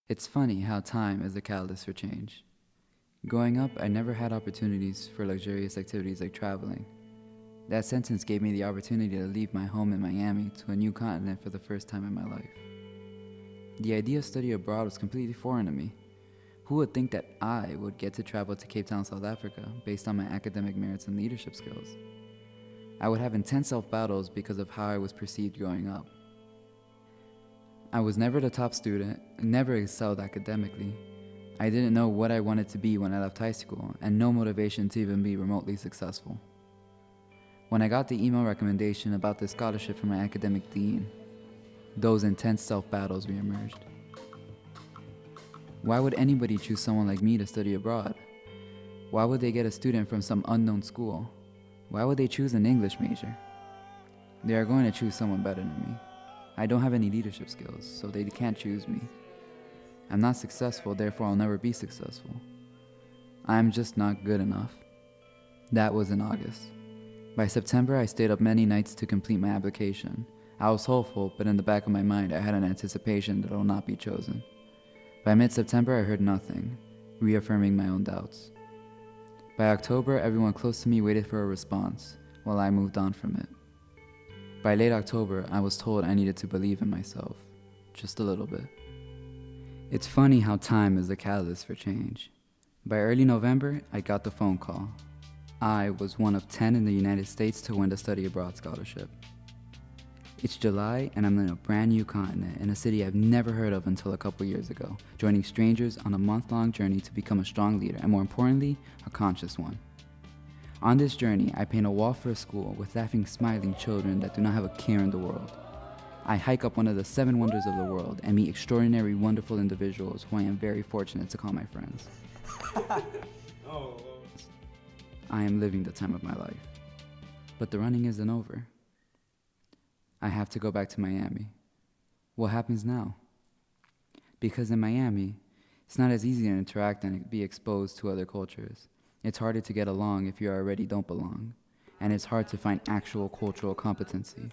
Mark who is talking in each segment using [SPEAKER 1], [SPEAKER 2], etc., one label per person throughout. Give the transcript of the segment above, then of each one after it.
[SPEAKER 1] It's funny how time is a catalyst for change. Growing up, I never had opportunities for luxurious activities like traveling. That sentence gave me the opportunity to leave my home in Miami to a new continent for the first time in my life. The idea of study abroad was completely foreign to me. Who would think that I would get to travel to Cape Town, South Africa, based on my academic merits and leadership skills? I would have intense self-battles because of how I was perceived growing up. I was never the top student, never excelled academically. I didn't know what I wanted to be when I left high school, and no motivation to even be remotely successful. When I got the email recommendation about this scholarship from my academic dean, those intense self-battles reemerged. Why would anybody choose someone like me to study abroad? Why would they get a student from some unknown school? Why would they choose an English major? They are going to choose someone better than me. I don't have any leadership skills, so they can't choose me. I'm not successful, therefore I'll never be successful. I'm just not good enough. That was in August. By September, I stayed up many nights to complete my application. I was hopeful, but in the back of my mind, I had an anticipation that I will not be chosen. By mid-September, I heard nothing, reaffirming my own doubts. By October, everyone close to me waited for a response, while I moved on from it. By late October, I was told I needed to believe in myself, just a little bit. It's funny how time is the catalyst for change. By early November, I got the phone call. I was one of 10 in the United States to win the study abroad scholarship. It's July, and I'm in a brand new continent in a city I've never heard of until a couple years ago, joining strangers on a month-long journey to become a strong leader, and more importantly, a conscious one. On this journey, I paint a wall for a school with laughing, smiling children that do not have a care in the world. I hike up one of the 7 wonders of the world and meet extraordinary, wonderful individuals who I am very fortunate to call my friends. I am living the time of my life. But the running isn't over. I have to go back to Miami. What happens now? Because in Miami, it's not as easy to interact and be exposed to other cultures. It's harder to get along if you already don't belong, and it's hard to find actual cultural competency.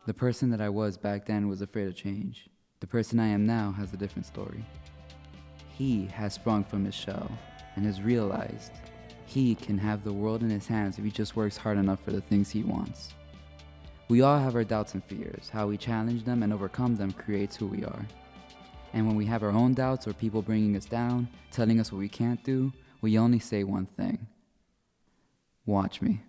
[SPEAKER 1] The person that I was back then was afraid of change. The person I am now has a different story. He has sprung from his shell and has realized he can have the world in his hands if he just works hard enough for the things he wants. We all have our doubts and fears. How we challenge them and overcome them creates who we are. And when we have our own doubts or people bringing us down, telling us what we can't do, we only say one thing: watch me.